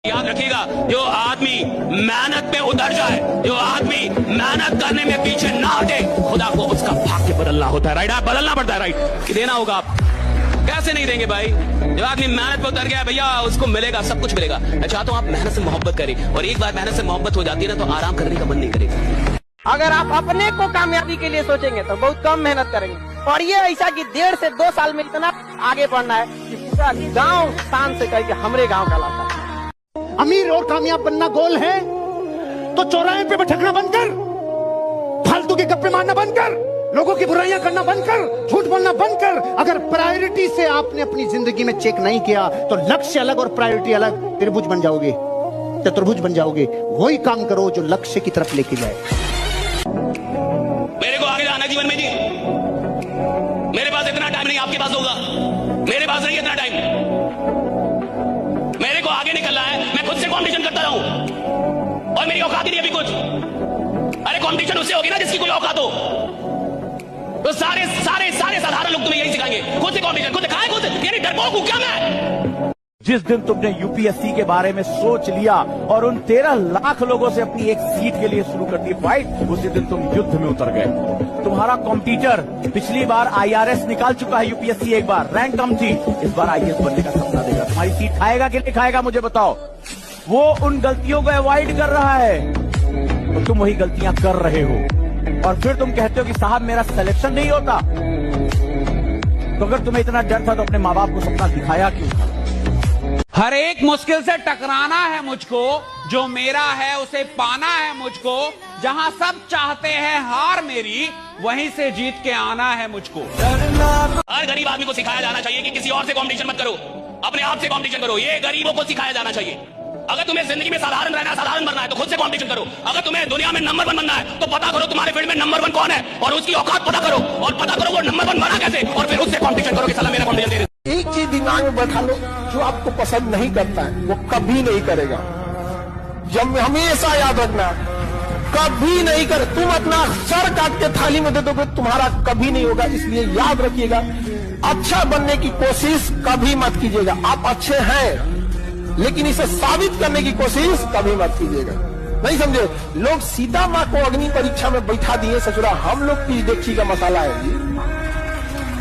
याद रखिएगा, जो आदमी मेहनत में उतर जाए, जो आदमी मेहनत करने में पीछे ना हटे, खुदा को उसका भाग्य बदलना होता है। राइट, आप बदलना पड़ता है। राइट, कि देना होगा। आप कैसे नहीं देंगे भाई? जब आदमी मेहनत पे उतर गया भैया, उसको मिलेगा, सब कुछ मिलेगा। मैं चाहता हूं आप मेहनत से मोहब्बत करें, और एक बार मेहनत से मोहब्बत हो जाती है ना, तो आराम करने का मन नहीं करेगा। अगर आप अपने को कामयाबी के लिए सोचेंगे तो बहुत कम मेहनत करेंगे, और ये ऐसा कि 1.5 से 2 साल में इतना आगे बढ़ना है कि पूरा गांव शान से कहे कि हमरे गांव का लाता है। अमीर और कामयाब बनना गोल है तो चौराहे पे भटकना बंद कर, फालतू के गप्पे मारना बंद कर, लोगों की बुराइयां करना बंद कर, झूठ बोलना बंद कर। अगर प्रायोरिटी से आपने अपनी जिंदगी में चेक नहीं किया तो लक्ष्य अलग और प्रायोरिटी अलग, त्रिभुज बन जाओगे, चतुर्भुज बन जाओगे। वही काम करो जो लक्ष्य की तरफ लेके जाए। मेरे को आगे जाना जीवन में जी, मेरे पास इतना टाइम नहीं, आपके पास होगा, मेरे पास नहीं इतना टाइम। मेरे को आगे निकलना है, मैं खुद से कंपटीशन करता रहूं, और मेरी औकात ही नहीं अभी कुछ। अरे कंपटीशन उससे होगी ना जिसकी कोई औकात हो। तो सारे सारे सारे साधारण लोग तुम्हें यही सिखाएंगे, खुद से कंपटीशन, खुद खाए, खुद यानी डरपोक हूं क्या मैं? जिस दिन तुमने यूपीएससी के बारे में सोच लिया और उन 13 लाख लोगों से अपनी एक सीट के लिए शुरू कर दी फाइट, उसी दिन तुम युद्ध में उतर गए। तुम्हारा कॉम्पिटिटर पिछली बार आईआरएस निकाल चुका है, यूपीएससी एक बार रैंक कम थी, इस बार आईएएस बनने का सपना देगा। तुम्हारी सीट खाएगा कि नहीं खाएगा मुझे बताओ। वो उन गलतियों को अवॉइड कर रहा है तो तुम वही गलतियां कर रहे हो, और फिर तुम कहते हो कि साहब मेरा सिलेक्शन नहीं होता। तो अगर तुम्हें इतना डर था तो अपने माँ बाप को सपना दिखाया क्यों? हर एक मुश्किल से टकराना है मुझको, जो मेरा है उसे पाना है मुझको। जहां सब चाहते हैं हार मेरी, वहीं से जीत के आना है मुझको। हर गरीब आदमी को सिखाया जाना चाहिए कि किसी और से कंपटीशन मत करो, अपने आप से कंपटीशन करो। ये गरीबों को सिखाया जाना चाहिए। अगर तुम्हें जिंदगी में साधारण रहना, साधारण बनना है तो खुद से कंपटीशन करो। अगर तुम्हें दुनिया में नंबर 1 बनना है तो पता करो तुम्हारे फील्ड में नंबर 1 कौन है, और उसकी औकात पता करो, और पता करो वो नंबर 1 बना कैसे, और फिर उससे कंपटीशन करो कि साला मेरा कंपटीशन दे दे। एक चीज दिमाग में बैठा लो, जो आपको पसंद नहीं करता है वो कभी नहीं करेगा। जब हमेशा याद रखना, कभी नहीं करे। तुम अपना सर काट के थाली में दे दोगे, तुम्हारा कभी नहीं होगा। इसलिए याद रखिएगा, अच्छा बनने की कोशिश कभी मत कीजिएगा। आप अच्छे हैं लेकिन इसे साबित करने की कोशिश कभी मत कीजिएगा। नहीं समझे? लोग सीता माँ को अग्नि परीक्षा में बैठा दिए ससुरा, हम लोग की देखी का मसाला है।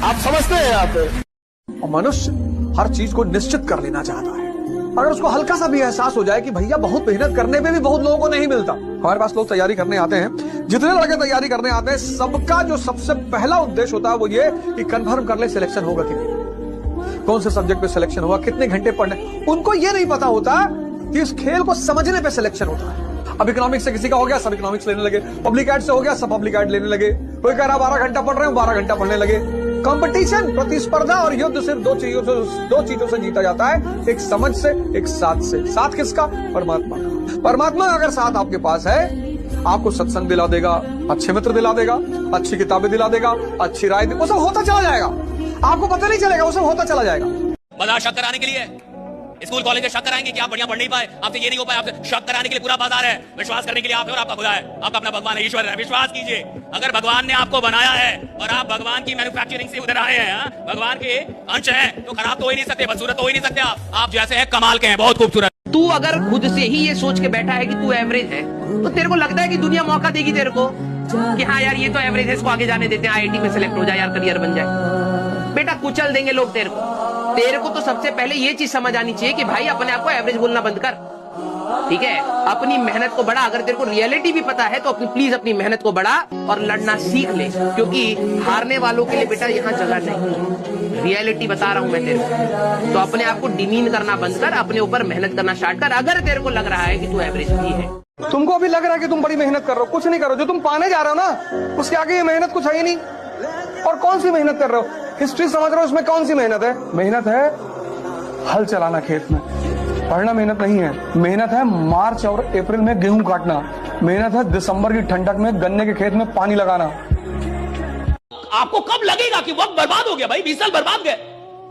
आप समझते हैं? आप मनुष्य हर चीज को निश्चित कर लेना चाहता है। अगर उसको हल्का सा भी एहसास हो जाए कि भैया बहुत मेहनत करने में भी बहुत लोगों को नहीं मिलता। हमारे पास लोग तैयारी करने आते हैं, जितने लड़के तैयारी करने आते हैं, सबका जो सबसे पहला उद्देश्य होता है वो ये कि कन्फर्म कर ले सिलेक्शन होगा कि नहीं, कौन से सब्जेक्ट पे सिलेक्शन होगा, कितने घंटे पढ़ने। उनको ये नहीं पता होता कि इस खेल को समझने पे सिलेक्शन होता है। अब इकोनॉमिक्स से किसी का हो गया, सब इकोनॉमिक्स लेने लगे। पब्लिक एड से हो गया, सब पब्लिक एड लेने लगे। कोई कह रहा 12 घंटा पढ़ रहे हो, 12 घंटा पढ़ने लगे। कंपटीशन, प्रतिस्पर्धा और युद्ध सिर्फ दो चीजों से जीता जाता है, एक समझ से, एक साथ से। साथ किसका? परमात्मा का। परमात्मा अगर साथ आपके पास है, आपको सत्संग दिला देगा, अच्छे मित्र दिला देगा, अच्छी किताबें दिला देगा, अच्छी राय, वो सब होता चला जाएगा। आपको पता नहीं चलेगा, वो सब होता चला जाएगा। बाजार शक कराने के लिए स्कूल कॉलेज से शक कराएंगे कि आप बढ़िया पढ़ नहीं पाए, आपसे ये नहीं हो पाए, आपसे शक कराने के लिए पूरा बाजार है। विश्वास करने के लिए आप है और आपका खुदा है, आपका अपना भगवान है, ईश्वर है। विश्वास कीजिए, अगर भगवान ने आपको बनाया है और आप भगवान की मैन्युफैक्चरिंग से उधर आए हैं, भगवान के अंश हैं, तो खराब तो हो ही नहीं सकते, बदसूरत तो हो ही नहीं सकते। आप जैसे हैं कमाल के हैं, बहुत खूबसूरत। तू अगर खुद से ही ये सोच के बैठा है कि तू एवरेज है, तो तेरे को लगता है कि दुनिया मौका देगी तेरे को कि हाँ यार ये तो एवरेज है, इसको आगे जाने देते हैं, आईआईटी में सिलेक्ट हो जाए यार, करियर बन जाए। बेटा कुचल देंगे लोग तेरे को। तेरे को तो सबसे पहले ये चीज समझ आनी चाहिए कि भाई अपने आप को एवरेज बोलना बंद कर, ठीक है? अपनी मेहनत को बढ़ा। अगर तेरे को रियलिटी भी पता है तो प्लीज अपनी मेहनत को बढ़ा और लड़ना सीख ले, क्योंकि हारने वालों के लिए बेटा यहाँ जगह नहीं। रियलिटी बता रहा हूं मैं तेरे को। तो अपने आप को डिमीन करना बंद कर, अपने ऊपर मेहनत करना स्टार्ट कर। अगर तेरे को लग रहा है कि तू एवरेज भी है, तुमको अभी लग रहा है कि तुम बड़ी मेहनत कर रहे हो, कुछ नहीं करो। जो तुम पाने जा रहे हो ना, उसके आगे ये मेहनत कुछ है ही नहीं। और कौन सी मेहनत कर रहे हो? हिस्ट्री समझ रहे हो, उसमें कौन सी मेहनत है? मेहनत है हल चलाना खेत में, पढ़ना मेहनत नहीं है। मेहनत है मार्च और अप्रैल में गेहूं काटना, मेहनत है दिसंबर की ठंडक में गन्ने के खेत में पानी लगाना। आपको कब लगेगा कि वक्त बर्बाद हो गया? भाई 20 साल बर्बाद गए,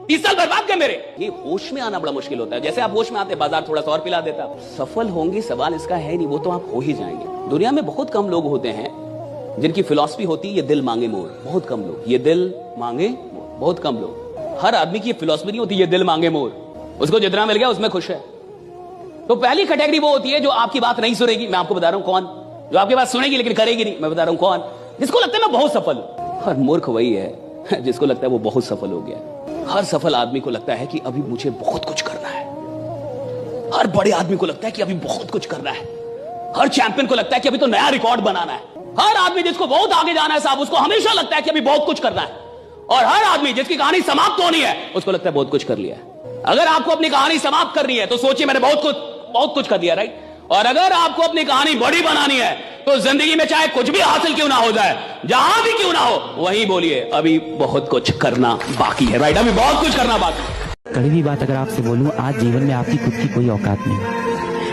30 साल बर्बाद गए मेरे। ये होश में आना बड़ा मुश्किल होता है। जैसे आप होश में आते, बाजार थोड़ा सा और पिला देता। सफल होंगे सवाल इसका है नहीं, वो तो आप हो ही जाएंगे। दुनिया में बहुत कम लोग होते हैं जिनकी फिलॉसफी होती है ये दिल मांगे मोर। बहुत कम लोग, ये दिल मांगे मोर, बहुत कम लोग। हर आदमी की फिलॉसफी नहीं होती ये दिल मांगे मोर। उसको जितना मिल गया उसमें खुश है। तो पहली कैटेगरी वो होती है जो आपकी बात नहीं सुनेगी, मैं आपको बता रहा हूं कौन, जो आपकी बात सुनेगी लेकिन करेगी नहीं, मैं बता रहा हूं कौन, जिसको लगता है मैं बहुत सफल हूं। और मूर्ख वही है जिसको लगता है वो बहुत सफल हो गया। हर सफल आदमी को लगता है कि अभी मुझे बहुत कुछ करना है, हर बड़े आदमी को लगता है कि अभी बहुत कुछ करना है, हर चैंपियन को लगता है कि अभी तो नया रिकॉर्ड बनाना है, हर आदमी जिसको बहुत आगे जाना है साहब उसको हमेशा लगता है कि अभी बहुत कुछ करना है, और हर आदमी जिसकी कहानी समाप्त होनी है उसको लगता है बहुत कुछ कर लिया है। अगर आपको अपनी कहानी समाप्त करनी है तो सोचिए मैंने बहुत कुछ कर दिया, राइट। और अगर आपको अपनी कहानी बड़ी बनानी है तो जिंदगी में चाहे कुछ भी हासिल क्यों ना हो जाए, जहां भी क्यों ना हो, वहीं बोलिए अभी बहुत कुछ करना बाकी है, राइट, अभी बहुत कुछ करना बाकी है। कड़वी बात अगर आपसे बोलूं, आज जीवन में आपकी खुद की कोई औकात नहीं।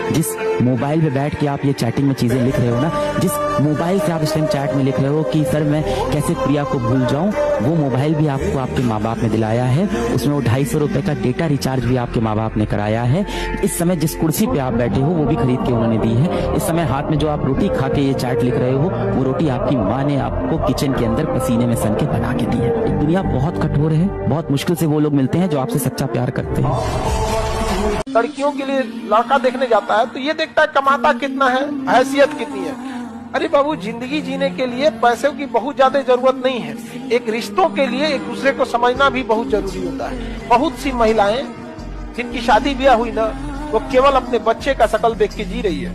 जिस मोबाइल पे बैठ के आप ये चैटिंग में चीजें लिख रहे हो ना, जिस मोबाइल से आप इस टाइम चैट में लिख रहे हो कि सर मैं कैसे प्रिया को भूल जाऊं, वो मोबाइल भी आपको आपके माँ बाप ने दिलाया है, उसमें वो 250 रुपए का डेटा रिचार्ज भी आपके माँ बाप ने कराया है। इस समय जिस कुर्सी पे आप बैठे हो वो भी खरीद के उन्होंने दी है। इस समय हाथ में जो आप रोटी खा के ये चैट लिख रहे हो, वो रोटी आपकी माँ ने आपको किचन के अंदर पसीने में सन के बना के दी है। दुनिया बहुत कठोर है, बहुत मुश्किल से वो लोग मिलते हैं जो आपसे सच्चा प्यार करते हैं। लड़कियों के लिए लड़का देखने जाता है तो ये देखता है कमाता कितना है, हैसियत कितनी है। अरे बाबू, जिंदगी जीने के लिए पैसे की बहुत ज्यादा जरूरत नहीं है, एक रिश्तों के लिए एक दूसरे को समझना भी बहुत जरूरी होता है। बहुत सी महिलाएं जिनकी शादी ब्याह हुई ना, वो केवल अपने बच्चे का शकल देख के जी रही है,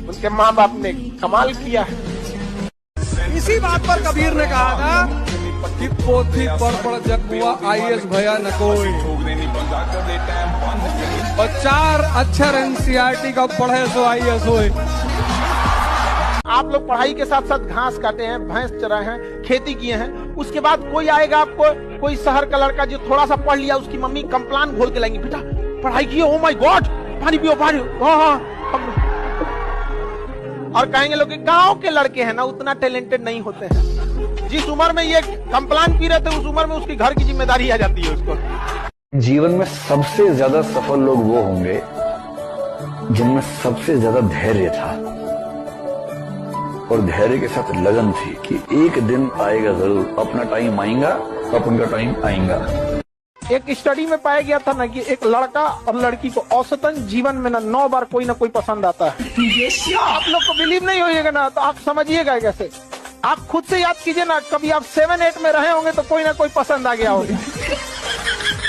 उनके माँ बाप ने कमाल किया है। इसी बात पर कबीर ने कहा था कि पोथी पढ़ जग हुआ IAS भया न कोई, और 4 अक्षर NCERT का पढ़े सो IAS होए। आप लोग पढ़ाई के साथ साथ घास काटे हैं, भैंस चराए हैं, खेती किए हैं, उसके बाद कोई आएगा आपको, कोई शहर का लड़का जो थोड़ा सा पढ़ लिया, उसकी मम्मी कंप्लान घोल के लाएंगी, बेटा पढ़ाई किए, ओ माय गॉड पानी पियो पानी, हाँ। और कहेंगे लोग गांव के लड़के हैं ना उतना टैलेंटेड नहीं होते हैं। जिस उम्र में ये कंप्लान पी रहे थे उस उम्र में उसकी घर की जिम्मेदारी आ जाती है उसको। जीवन में सबसे ज्यादा सफल लोग वो होंगे जिनमें सबसे ज्यादा धैर्य था और धैर्य के साथ लगन थी कि एक दिन आएगा जरूर, अपना टाइम आएगा, अपन का टाइम आएगा। एक स्टडी में पाया गया था ना कि एक लड़का और लड़की को औसतन जीवन में ना 9 बार कोई ना कोई पसंद आता है। आप लोग को बिलीव नहीं होइएगा ना तो आप समझिएगा कैसे। आप खुद से याद कीजिए ना, कभी आप 7-8 में रहे होंगे तो कोई ना कोई पसंद आ गया होगा।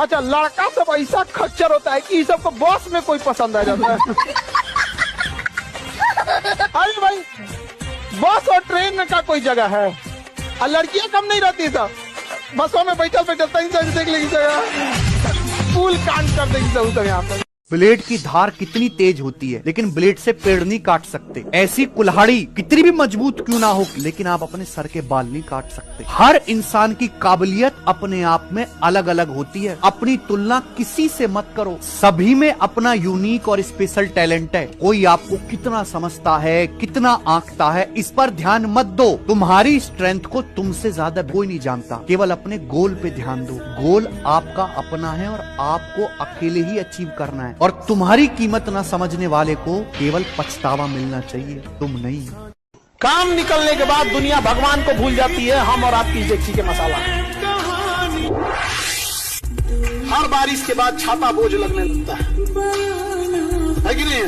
अच्छा, लड़का सब ऐसा खच्चर होता है कि सबको बॉस में कोई पसंद आ जाता है। अरे भाई, बस और ट्रेन में का कोई जगह है, और लड़कियां कम नहीं रहती सब, बसों में बैठल देख लेगी जगह, फूल कांड कर देगी सब यहाँ पर। ब्लेड की धार कितनी तेज होती है लेकिन ब्लेड से पेड़ नहीं काट सकते। ऐसी कुल्हाड़ी कितनी भी मजबूत क्यों ना हो लेकिन आप अपने सर के बाल नहीं काट सकते। हर इंसान की काबिलियत अपने आप में अलग अलग होती है। अपनी तुलना किसी से मत करो, सभी में अपना यूनिक और स्पेशल टैलेंट है। कोई आपको कितना समझता है, कितना आंकता है, इस पर ध्यान मत दो। तुम्हारी स्ट्रेंथ को तुमसे ज्यादा कोई नहीं जानता। केवल अपने गोल पे ध्यान दो। गोल आपका अपना है और आपको अकेले ही अचीव करना है, और तुम्हारी कीमत ना समझने वाले को केवल पछतावा मिलना चाहिए, तुम नहीं। काम निकलने के बाद दुनिया भगवान को भूल जाती है, हम और आपकी इज्जत के मसाला। हर बारिश के बाद छाता बोझ लगने लगता है कि नहीं?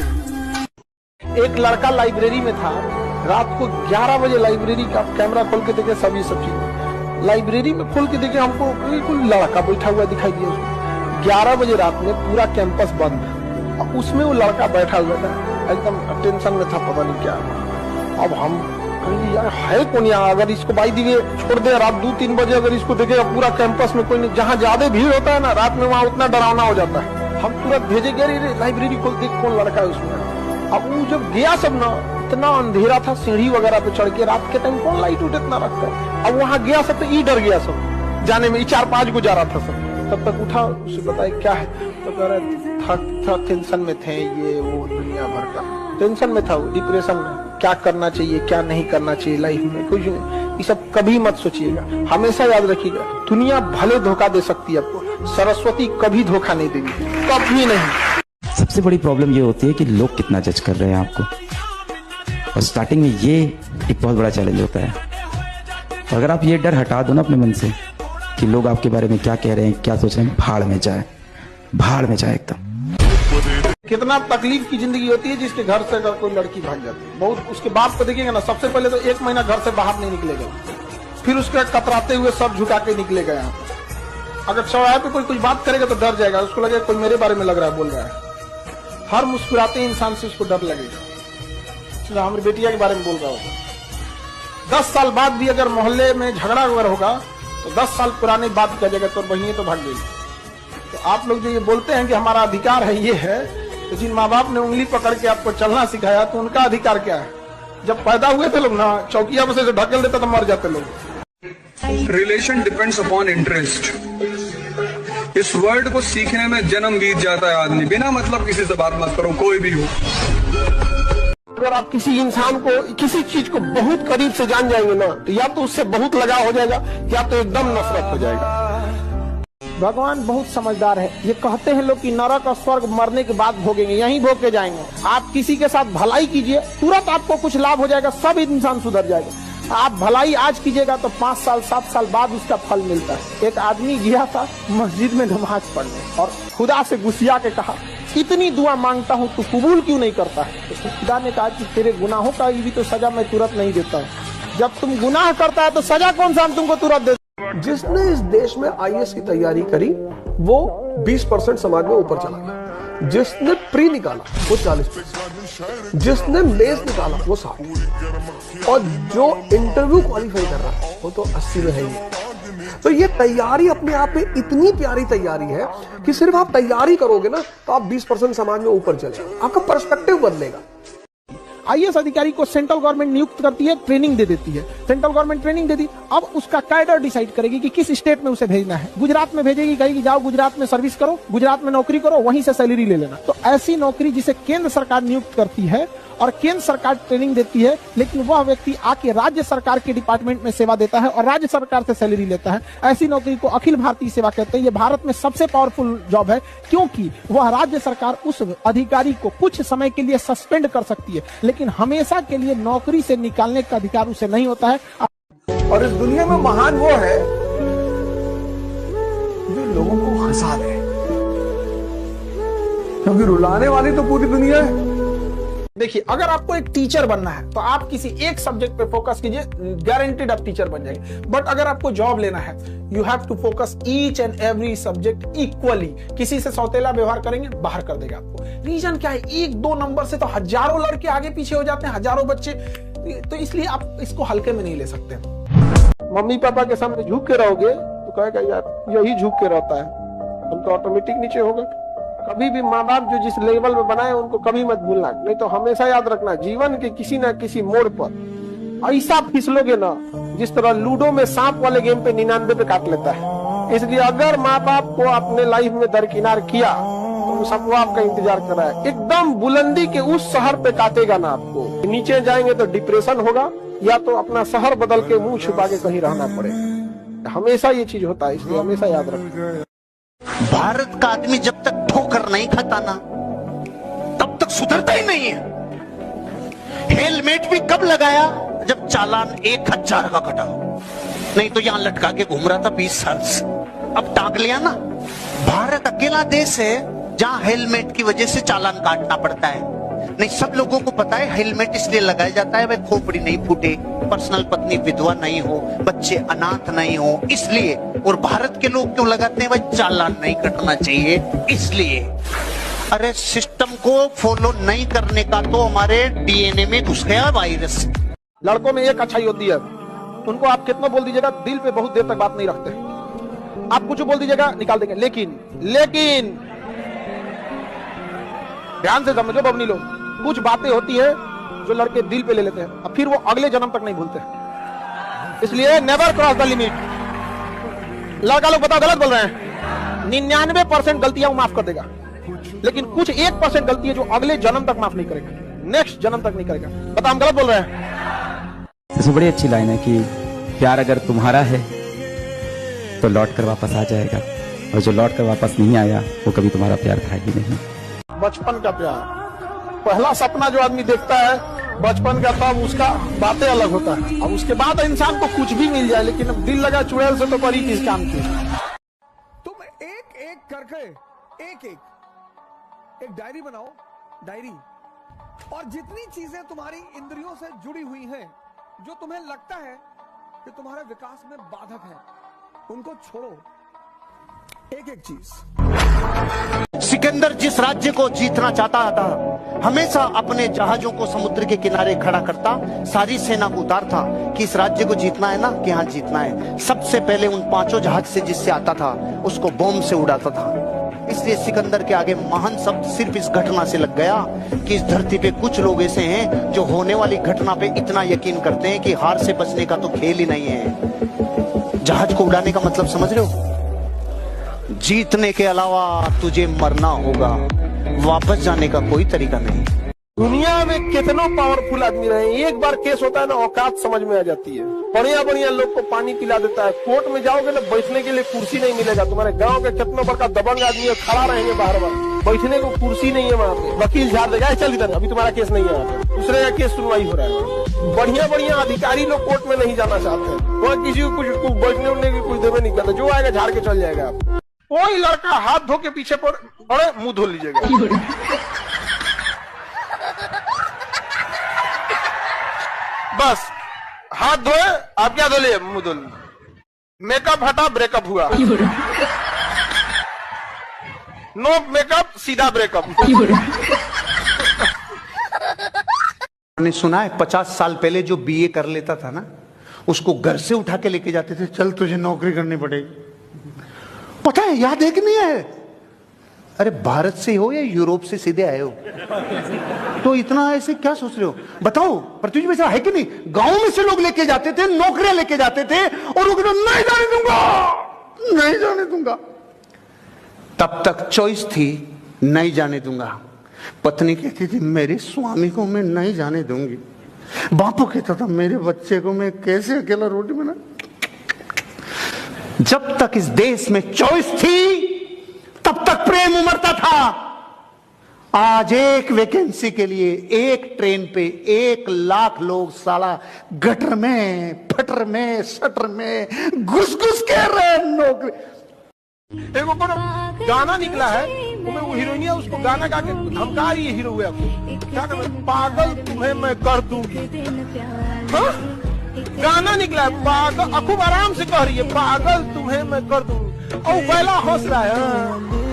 एक लड़का लाइब्रेरी में था, रात को 11 बजे लाइब्रेरी का कैमरा खोल के देखे, सभी सब चीज लाइब्रेरी में खोल के देखे, हमको कोई लड़का बैठा हुआ दिखाई दिया। 11 बजे रात में पूरा कैंपस बंद, उसमें वो लड़का बैठा हुआ था, एकदम टेंशन में था, पता नहीं क्या। अब हम कहेंगे यार है कौन यहाँ, अगर इसको बाई दिए छोड़ दे रात 2-3 बजे, अगर इसको देखे पूरा कैंपस में कोई नहीं, जहाँ ज्यादा भीड़ होता है ना रात में, वहाँ उतना डरावना हो जाता है। हम तुरंत भेजे गए लाइब्रेरी खोल, देख कौन लड़का है उसमें। अब वो जब गया सब ना, इतना अंधेरा था, सीढ़ी वगैरह पे चढ़ के, रात के टाइम कौन लाइट उठ इतना रखता है। अब वहाँ गया सब तो डर गया सब जाने में, 4-5 को जा रहा था सब। तब तक उठा, उसे बताया क्या है, तो कह रहे था टेंशन में थे, ये वो दुनिया भर का टेंशन में था, वो डिप्रेशन में, क्या करना चाहिए क्या नहीं करना चाहिए लाइफ में, कुछ नहीं। ये सब कभी मत सोचिएगा, हमेशा याद रखिएगा, दुनिया भले धोखा दे सकती है आपको, सरस्वती कभी धोखा नहीं देगी, कभी नहीं। सबसे बड़ी प्रॉब्लम ये होती है कि लोग कितना जज कर रहे हैं आपको, और स्टार्टिंग में ये एक बहुत बड़ा चैलेंज होता है। तो अगर आप ये डर हटा दो ना अपने मन से कि लोग आपके बारे में क्या कह रहे हैं, क्या सोच रहे हैं, भाड़ में जाए एकदम। कितना तकलीफ की जिंदगी होती है जिसके घर से अगर कोई लड़की भाग जाती है। बहुत उसके बाप को देखिएगा ना, सबसे पहले तो 1 महीना घर से बाहर नहीं निकलेगा, फिर उसके कतराते हुए सब झुका के निकलेगा। यहाँ अगर चौराहे पे कोई कुछ बात करेगा तो डर जाएगा, उसको लगेगा कोई मेरे बारे में लग रहा है, बोल रहा है। हर मुस्कुराते इंसान से उसको डर लगेगा। हमारी बेटिया के बारे में बोल रहा होगा, 10 साल बाद भी अगर मोहल्ले में झगड़ा वगैरह होगा तो 10 साल पुरानी बात का जगह तो वही तो भाग गई। तो आप लोग जो ये बोलते हैं कि हमारा अधिकार है, ये है, तो जिन माँ बाप ने उंगली पकड़ के आपको चलना सिखाया तो उनका अधिकार क्या है? जब पैदा हुए थे लोग ना, चौकिया में से ढकेल देता तो मर जाते लोग। Relation depends upon interest. इस वर्ड को सीखने में जन्म बीत जाता है आदमी। बिना मतलब किसी से बात मत करो, कोई भी हो। अगर आप किसी इंसान को, किसी चीज को बहुत करीब से जान जाएंगे ना, तो या तो उससे बहुत लगाव हो जाएगा या तो एकदम नफरत हो जाएगा। भगवान बहुत समझदार है। ये कहते हैं लोग कि नरक और स्वर्ग मरने के बाद भोगेंगे, यहीं भोग के जाएंगे। आप किसी के साथ भलाई कीजिए, तुरंत आपको कुछ लाभ हो जाएगा, सब इंसान सुधर जाएगा। आप भलाई आज कीजिएगा तो 5 साल 7 साल बाद उसका फल मिलता है। एक आदमी गया था मस्जिद में नमाज पढ़ने और खुदा से गुस्सिया के कहा, इतनी दुआ मांगता हूँ तू कबूल क्यों नहीं करता है? तो खुदा ने कहा कि तेरे गुनाहों का भी तो सजा मैं तुरंत नहीं देता हूँ। जब तुम गुनाह करता है तो सजा कौन सा हम तुमको तुरंत दे? जिसने इस देश में IAS की तैयारी करी वो 20% समाज में ऊपर चला गया। जिसने प्री निकाला वो 40%, जिसने मेंस निकाला वो 60%, और जो इंटरव्यू क्वालिफाई कर रहा है वो तो 80 में है ही। तो ये तैयारी अपने आप में इतनी प्यारी तैयारी है कि सिर्फ आप तैयारी करोगे ना तो आप 20% समाज में ऊपर चले, आपका पर्सपेक्टिव बदलेगा। IAS अधिकारी को सेंट्रल गवर्नमेंट नियुक्त करती है, ट्रेनिंग दे देती है। सेंट्रल गवर्नमेंट ट्रेनिंग दे दी, अब उसका कैडर डिसाइड करेगी कि किस स्टेट में उसे भेजना है। गुजरात में भेजेगी, कहेगी जाओ गुजरात में सर्विस करो, गुजरात में नौकरी करो, वहीं से सैलरी ले लेना। तो ऐसी नौकरी जिसे केंद्र सरकार नियुक्त करती है और केंद्र सरकार ट्रेनिंग देती है, लेकिन वह व्यक्ति आके राज्य सरकार के डिपार्टमेंट में सेवा देता है और राज्य सरकार से सैलरी लेता है, ऐसी नौकरी को अखिल भारतीय सेवा कहते हैं। ये भारत में सबसे पावरफुल जॉब है, क्योंकि वह राज्य सरकार उस अधिकारी को कुछ समय के लिए सस्पेंड कर सकती है, लेकिन हमेशा के लिए नौकरी से निकालने का अधिकार उसे नहीं होता है। और इस दुनिया में महान वो है जो लोगों को हंसा दे, क्योंकि रुलाने वाली तो पूरी दुनिया है। देखिए, अगर आपको एक टीचर बनना है तो आप किसी एक सब्जेक्ट पे फोकस कीजिए, गारंटीड आप टीचर बन जाएंगे। बट अगर आपको जॉब लेना है, you have to focus each and every subject equally. किसी से सौतेला व्यवहार करेंगे, बाहर कर देगा आपको। रीजन क्या है? 1-2 नंबर से तो हजारों लड़के आगे पीछे हो जाते हैं, हजारों बच्चे। तो इसलिए आप इसको हल्के में नहीं ले सकते। मम्मी पापा के सामने झुक के रहोगे तो कहेगा यार यही झुक के रहता है, हम तो ऑटोमेटिक नीचे होगा। कभी भी माँ बाप जो जिस लेवल में बनाए उनको कभी मत भूलना, नहीं तो हमेशा याद रखना जीवन के किसी न किसी मोड़ पर ऐसा फिसलोगे ना, जिस तरह लूडो में सांप वाले गेम पे 99 पे काट लेता है। इसलिए अगर माँ बाप को अपने लाइफ में दरकिनार किया तो सबको आपका इंतजार कर रहा है। एकदम बुलंदी के उस शहर पे काटेगा ना आपको, नीचे जाएंगे तो डिप्रेशन होगा या तो अपना शहर बदल के मुंह छुपा के कहीं रहना पड़ेगा। हमेशा ये चीज होता है, इसलिए हमेशा याद रखना। भारत का आदमी जब तक ठोकर नहीं खाता ना तब तक सुधरता ही नहीं है। हेलमेट भी कब लगाया? जब चालान 1000 का कटा, नहीं तो यहां लटका के घूम रहा था 20 साल से, अब टांग लिया ना। भारत अकेला देश है जहां हेलमेट की वजह से चालान काटना पड़ता है। नहीं, सब लोगों को पता है हेलमेट इसलिए लगाया जाता है भाई खोपड़ी नहीं फूटे, पर्सनल पत्नी विधवा नहीं हो, बच्चे अनाथ नहीं हो, इसलिए। और भारत के लोग क्यों लगाते हैं भाई? चालान नहीं कटना चाहिए इसलिए। अरे सिस्टम को फॉलो नहीं करने का तो हमारे DNA में घुस गया वायरस। लड़कों में एक अच्छाई होती है, उनको आप कितना बोल दीजिएगा दिल पे बहुत देर तक बात नहीं रखते। आप कुछ बोल दीजिएगा निकाल देंगे, लेकिन ध्यान से समझो बबनी लोग, कुछ बातें होती है जो लड़के दिल पे ले लेते हैं और फिर वो अगले जन्म तक नहीं भूलते। इसलिए नेवर क्रॉस द लिमिट। लड़का लोग बताओ गलत बोल रहे हैं। 99% गलतियां वो माफ कर देगा, लेकिन कुछ 1% गलती है जो अगले जन्म तक माफ नहीं करेगा, नेक्स्ट जन्म तक नहीं करेगा। बताओ हम गलत बोल रहे हैं? इसमें बड़ी अच्छी लाइन है कि प्यार अगर तुम्हारा है तो लौट कर वापस आ जाएगा, और जो लौट कर वापस नहीं आया वो कभी तुम्हारा प्यार था ही नहीं। बचपन का प्यार, पहला सपना जो आदमी देखता है बचपन का, तब उसका बातें अलग होता है। अब उसके बाद इंसान को कुछ भी मिल जाए, लेकिन अब दिल लगा चुड़ैल से तो बड़ी किस काम की। तुम एक एक करके एक एक एक डायरी बनाओ, डायरी, और जितनी चीजें तुम्हारी इंद्रियों से जुड़ी हुई हैं, जो तुम्हें लगता है कि तुम्हारे विकास में बाधक है, उनको छोड़ो, एक एक चीज। सिकंदर जिस राज्य को जीतना चाहता था, हमेशा अपने जहाजों को समुद्र के किनारे खड़ा करता, सारी सेना को उतारता कि इस राज्य को जीतना है ना, कि हाँ जीतना है। सबसे पहले उन 5 जहाज से जिससे आता था उसको बॉम्ब से उड़ाता था। इसलिए सिकंदर के आगे महान शब्द सिर्फ इस घटना से लग गया कि इस धरती पे कुछ लोग ऐसे हैं जो होने वाली घटना पे इतना यकीन करते हैं कि हार से बचने का तो खेल ही नहीं है। जहाज को उड़ाने का मतलब समझ रहे हो? जीतने के अलावा तुझे मरना होगा, वापस जाने का कोई तरीका नहीं। दुनिया में कितनों पावरफुल आदमी रहे, एक बार केस होता है ना, औकात समझ में आ जाती है। बढ़िया बढ़िया लोग को पानी पिला देता है। कोर्ट में जाओगे ना, बैठने के लिए कुर्सी नहीं मिलेगा। तुम्हारे गांव के कितना बड़का दबंग आदमी है, खड़ा रहेंगे बार बार, बैठने को कुर्सी नहीं है वहाँ पे। वकील झाड़ देगा, चल इधर, अभी तुम्हारा केस नहीं है, दूसरे का केस सुनवाई हो रहा है। बढ़िया बढ़िया अधिकारी लोग कोर्ट में नहीं जाना चाहते हैं, वहाँ किसी को कुछ बैठने उठने की कुछ देवे नहीं करता, जो आएगा झाड़ के चल जाएगा। आप कोई लड़का हाथ धो के पीछे पर अरे मुंह धो लीजिएगा। बस हाथ धोए, आप क्या धो लिए, मुंह धो लिए। मेकअप हटा, ब्रेकअप हुआ। नो मेकअप, सीधा ब्रेकअप। मैंने सुना है 50 साल पहले जो बीए कर लेता था ना, उसको घर से उठा के लेके जाते थे, चल तुझे नौकरी करनी पड़ेगी। पता है, याद है कि नहीं है? अरे भारत से हो या यूरोप से सीधे आए हो, तो इतना ऐसे क्या सोच रहे हो? बताओ, पृथ्वी वैसा है कि नहीं? गांव में से लोग लेके जाते थे, नौकरियां लेके जाते थे, और वो कहते नहीं जाने दूंगा, नहीं जाने दूंगा। तब तक चॉइस थी, नहीं जाने दूंगा। पत्नी कहती थी मेरे स्वामी को मैं नहीं जाने दूंगी। बापू कहता था मेरे बच्चे को मैं कैसे अकेला रोटी बना। जब तक इस देश में चॉइस थी, तब तक प्रेम उमड़ता था। आज एक वैकेंसी के लिए एक ट्रेन पे 1 लाख लोग साला गटर में, फटर में, शटर में घुस घुस के रहे नौकरी। एक ऊपर गाना निकला है, वो हीरोइनिया उसको गाना गा के धमका रही है हीरो हुआ को, क्या कहते, पागल तुम्हें मैं कर दूंगी। हाँ? गाना निकला है, पागल, खूब आराम से कह रही है, पागल तुम्हें मैं कर दूंगी, और पहला हंस रहा है।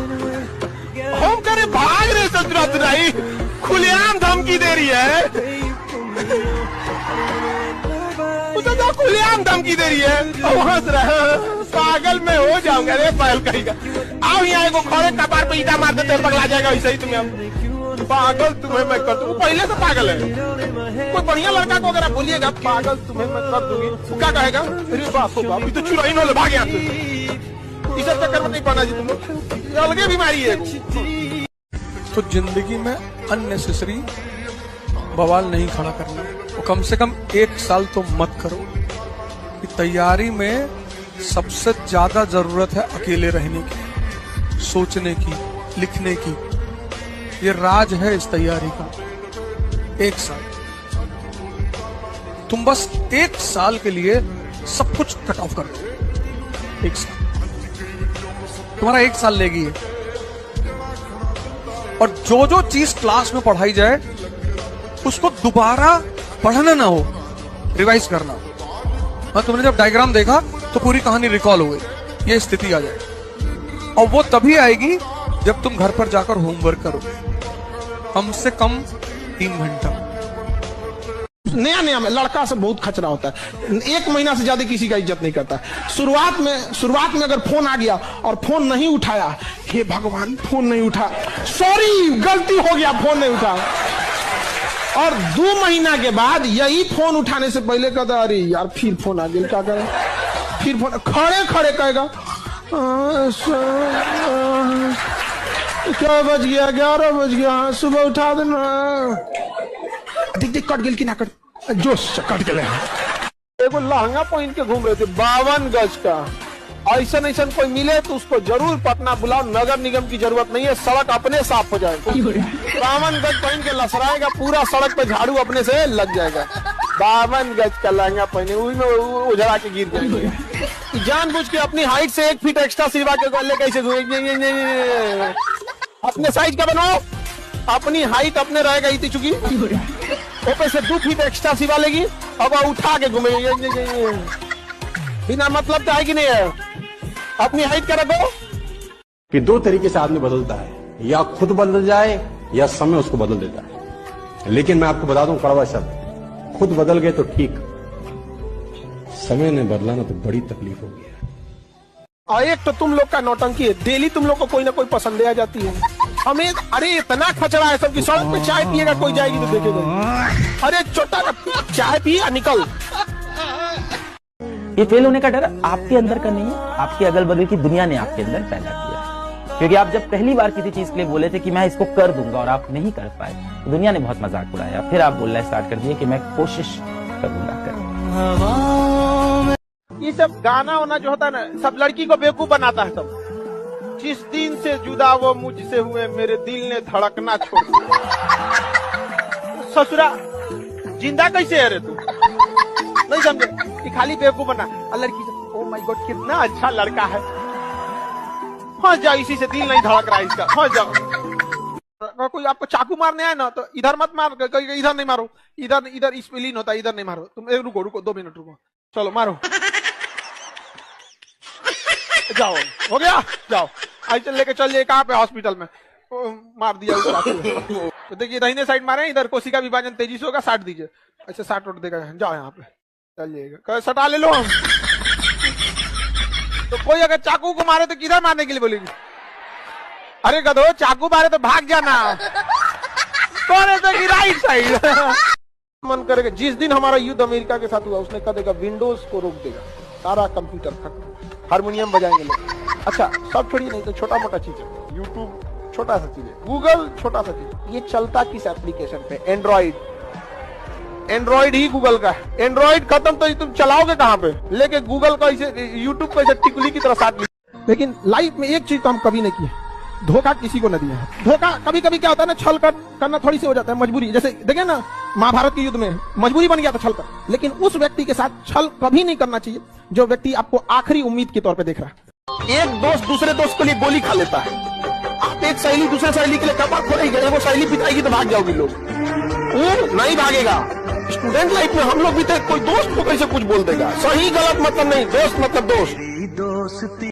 हम करे भाग रहे ससुराई, खुलेआम धमकी दे रही है, उसे तो खुलेआम धमकी दे रही है, और हंस रहा है, पागल मैं हो जाऊंगा रे पायल कहेगा। आओ यहाँ को खड़े कपार पे ईटा मार देते पगला जाएगा, वैसे ही तुम्हें पागल तुम्हें मैं कर दूंगी। पहले से पागल है। कोई बढ़िया लड़का को अगर आप बोलिएगा पागल तुम्हें मैं कर दूंगी, वो क्या कहेगा, अरे बाप रे बाप, ये तो चुराई न भाग यहाँ से। इस चक्कर में नहीं पड़ना जी, तुम लोग अलगे बीमारी है। तो जिंदगी में अननेसेसरी बवाल नहीं खड़ा करना, वो कम से कम 1 साल तो मत करो। कि तैयारी में सबसे ज्यादा जरूरत है अकेले रहने की, सोचने की, लिखने की। ये राज है इस तैयारी का। 1 साल तुम बस 1 साल के लिए सब कुछ कट ऑफ कर दो। 1 साल तुम्हारा 1 साल लेगी, और जो जो चीज क्लास में पढ़ाई जाए उसको दोबारा पढ़ना ना हो, रिवाइज करना। हाँ, तुमने जब डायग्राम देखा तो पूरी कहानी रिकॉल हो गई, ये स्थिति आ जाए। और वो तभी आएगी जब तुम घर पर जाकर होमवर्क करो, कम से कम 3 घंटा। नया नया में लड़का से बहुत खचरा होता है, 1 महीना से ज्यादा किसी का इज्जत नहीं करता। शुरुआत में अगर फोन आ गया और फोन नहीं उठाया, हे भगवान फोन नहीं उठा, सॉरी गलती हो गया, फोन नहीं उठा। और 2 महीना के बाद यही फोन उठाने से पहले कहता अरे यार फिर फोन आ गया, क्या करें, फिर फोन खड़े खड़े कहेगा क्या बज गया, 11 बज गया, सुबह उठा देना। देख देख कट गेल कि ना कट, जोश से कट गए। एगो लहंगा पहन के घूम रहे थे 52 गज का। ऐसा ऐसा कोई मिले तो उसको जरूर पटना बुलाओ, नगर निगम की जरूरत नहीं है, सड़क अपने साफ हो जाएगा। 52 गज पहन के लसराएगा, पूरा सड़क पे झाड़ू अपने से लग जाएगा। 52 गज का लहंगा पहने, उसमें उजड़ा के गिर जाएगा। जानबूझ के अपनी हाइट से 1 फीट एक्स्ट्रा सिलवा के लेके कैसे अपने साइज का बनाओ, अपनी हाइट अपने रहेगा इतनी चुकी, ऊपर से 2 फीट एक्स्ट्रा सिवा लेगी, अब उठा के घूमेगी बिना मतलब का है कि नहीं है। अपनी हाइट का रखो। कि 2 तरीके से आदमी बदलता है, या खुद बदल जाए या समय उसको बदल देता है। लेकिन मैं आपको बता दूं कड़वा शब्द, खुद बदल गए तो ठीक, समय ने बदला ना तो बड़ी तकलीफ होगी। और एक तो तुम लोग का नौटंकी है, डेली तुम लोग को कोई ना कोई पसंद आ जाती है हमें। अरे इतना खचड़ा है सब की, सड़क पे चाय पिएगा कोई जाएगी तो देखेगा, अरे छोटा चाय पी निकल। ये फेल होने का डर आपके अंदर का नहीं है, आपके अगल बगल की दुनिया ने आपके अंदर पैदा किया। क्योंकि आप जब पहली बार किसी चीज के लिए बोले थे कि मैं इसको कर दूंगा और आप नहीं कर पाए, तो दुनिया ने बहुत मजाक उड़ाया। फिर आप बोलना स्टार्ट कर दिए कि मैं कोशिश करूंगा। ये सब गाना होना जो होता है ना, सब लड़की को बेवकूफ बनाता है सब। जिस दिन से जुदा वो मुझसे हुए, मेरे दिल ने धड़कना छोड़ दिया। ससुरा जिंदा कैसे है रे तू, नहीं समझे कि खाली बेवकूफ बना। और लड़की से ओ माय गॉड कितना अच्छा लड़का है, फंस जाओ इसी से, दिल नहीं धड़क रहा है इसका, फंस जाओ। कोई आपको चाकू मारने आए ना तो इधर मत मार, इधर नहीं मारो, इधर इधर स्पेलिन होता है, इधर नहीं मारो तुम। रुको रुको 2 मिनट रुको, चलो मारो, जाओ हो गया, जाओ आज लेके चल जाइए कहाँ पे, हॉस्पिटल में। मार दिया तो देखिए दाहिने साइड मारे, इधर कोशिका विभाजन तेजी से होगा, 60 दीजिए। अच्छा 60 उठ देगा, जाओ यहाँ पे चलिएगा, सटा ले लो हम। तो कोई अगर चाकू को मारे तो किधर मारने के लिए बोलेगी? अरे गधो चाकू मारे तो भाग जाना, कौन की राइट साइड। मन करेगा जिस दिन हमारा युद्ध अमेरिका के साथ हुआ, उसने कह देगा विंडोज को रोक देगा, सारा कंप्यूटर खत्म, हारमोनियम बजाएंगे लोग। अच्छा सब छोड़िए, नहीं तो छोटा मोटा चीज है, यूट्यूब छोटा सा चीज है, गूगल छोटा सा चीज है। ये चलता किस एप्लीकेशन पे? एंड्रॉइड ही गूगल का है। एंड्रॉइड खत्म तो तुम चलाओगे कहाँ पे? लेके गूगल को ऐसे, यूट्यूब को ऐसे टिकुली की तरह साथ। लेकिन लाइफ में एक चीज तो हम कभी नहीं किए, धोखा किसी को न दिया है। धोखा कभी कभी क्या होता है ना, छल करना थोड़ी सी हो जाता है, मजबूरी। जैसे देखिए ना महाभारत के युद्ध में मजबूरी बन गया था छल कर, लेकिन उस व्यक्ति के साथ छल कभी नहीं करना चाहिए जो व्यक्ति आपको आखिरी उम्मीद के तौर पे देख रहा है। एक दोस्त दूसरे दोस्त के लिए गोली खा लेता है, आप एक सहेली दूसरे सहेली के लिए कपड़ा खोलेगी, वो सहेली पिटाएगी तो भाग जाओगे लोग, वो नहीं भागेगा। स्टूडेंट लाइफ में हम लोग भी थे, कोई दोस्त को कैसे कुछ बोल देगा, सही गलत मतलब नहीं, दोस्त मतलब दोस्त।